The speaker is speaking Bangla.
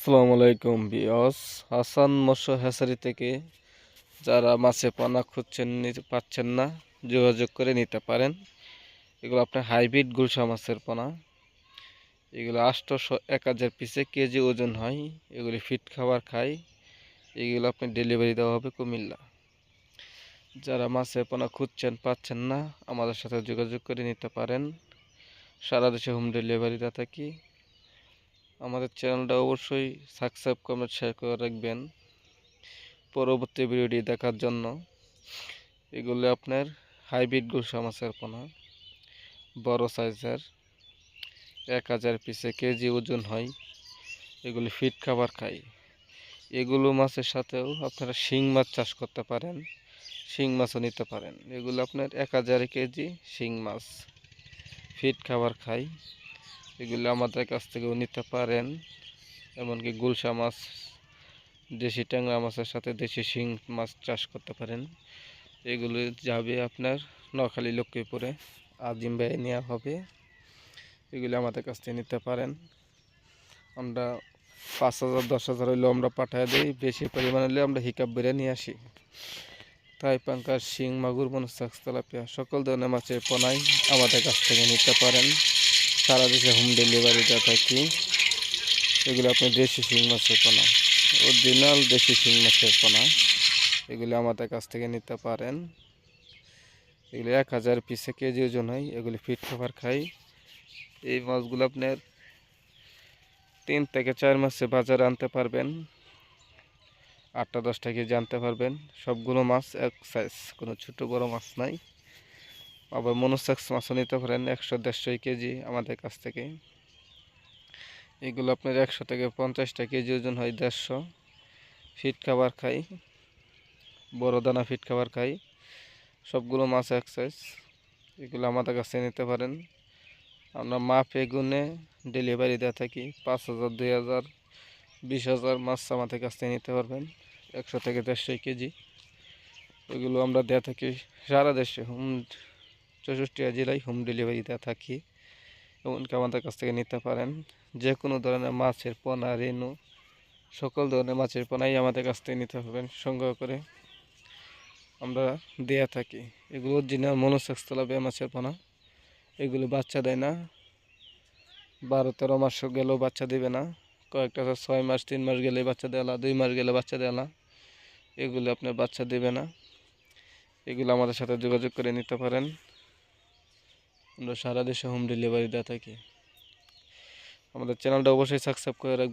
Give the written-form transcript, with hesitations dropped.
আসসালামু আলাইকুম বিয়স। হাসান মৎস্য হ্যাচারি থেকে যারা মাছে পোনা খুঁজছেন পাচ্ছেন না, যোগাযোগ করে নিতে পারেন। এগুলো আপনার হাইব্রিড গুলশা মাছের পোনা। এগুলো 800-1000 পিসে কেজি ওজন হয়। এগুলি ফিট খাবার খায়। এগুলো আপনার ডেলিভারি দেওয়া হবে কুমিল্লা। যারা মাছের পোনা খুঁজছেন পাচ্ছেন না, আমাদের সাথে যোগাযোগ করে নিতে পারেন। সারা দেশে হোম ডেলিভারি দিয়ে থাকি। আমাদের চ্যানেলটা অবশ্যই সাবস্ক্রাইব কমেন্ট শেয়ার করে রাখবেন পরবর্তী ভিডিওটি দেখার জন্য। এগুলো আপনার হাইব্রিড গুলশা মাছের পোনা, বড় সাইজের, 1000 পিসে কেজি ওজন হয়। এগুলি ফিট খাবার খায়। এগুলো মাছের সাথেও আপনারা শিং মাছ চাষ করতে পারেন, শিং মাছও নিতে পারেন। এগুলো আপনার 1000 কেজি শিং মাছ, ফিট খাবার খায়। এগুলো আমাদের কাছ থেকেও নিতে পারেন। এমনকি গুলশা মাছ, দেশি ট্যাংরা মাছের সাথে দেশি শিং মাছ চাষ করতে পারেন। এগুলো যাবে আপনার নোয়াখালী, লক্ষ্মীপুরে আজিম ভাই নেওয়া হবে। এগুলো আমাদের কাছ থেকে নিতে পারেন। আমরা 5000 10,000 হইলেও আমরা পাঠিয়ে দিই, বেশি পরিমাণ হলে আমরা হিকাপ বেড়ে নিয়ে আসি। তাই পাঙ্কাশ, শিং, মাগুর, মনসাক্স, তেলাপিয়া সকল ধরনের মাছের পোনাই আমাদের কাছ থেকে নিতে পারেন। সারা দেশে হোম ডেলিভারি দেওয়া থাকি। এগুলো আপনার দেশি শিং মাছের পোনা, অরিজিনাল দেশি শিং মাছের পোনা। এগুলি আমাদের কাছ থেকে নিতে পারেন। এগুলি 1000 পিসে কেজি ওজন হয়। এগুলি ফিট খাবার খাই। এই মাছগুলো আপনার 3 থেকে 4 মাসে বাজারে আনতে পারবেন। 8টা 10টা কেজি আনতে পারবেন। সবগুলো মাছ এক সাইজ, কোনো ছোট বড় মাছ নাই। আবার মনোসাক্স মাছও নিতে পারেন 100-150 কেজি আমাদের কাছ থেকে। এগুলো আপনার 100 থেকে 50টা কেজি ওজন হয়, 150। ফিট খাবার খাই, বড় দানা ফিট খাবার খাই। সবগুলো মাছ এক সাইজ। এগুলো আমাদের কাছে নিতে পারেন। আমরা মাপে গুনে ডেলিভারি দিয়ে থাকি। 5000, 2000, 20,000 মাছ আমাদের কাছ থেকে নিতে পারবেন, 100 থেকে 150 কেজি। এগুলো আমরা দিয়ে থাকি সারা দেশে, 64 জেলায় হোম ডেলিভারি দিয়ে থাকি। এমনকি আমাদের কাছ থেকে নিতে পারেন। যে কোনো ধরনের মাছের পোনা, রেনু, সকল ধরনের মাছের পোনাই আমাদের কাছ থেকে নিতে পারবেন সংগ্রহ করে আমরা দিয়ে থাকি। এগুলো অরিজিনাল মনোসেক্স তেলাপিয়া মাছের পোনা। এগুলো বাচ্চা দেয় না, 12-13 মাস গেলেও বাচ্চা দিবে না। কয়েকটা 6 মাস 3 মাস গেলে বাচ্চা দেওয়া, 2 মাস গেলে বাচ্চা দেওয়া। এগুলো আপনার বাচ্চা দেবে না। এগুলো আমাদের সাথে যোগাযোগ করে নিতে পারেন। আমরা সারা দেশে হোম ডেলিভারি দিয়ে থাকি। আমাদের চ্যানেলটা অবশ্যই সাবস্ক্রাইব করে রাখবেন।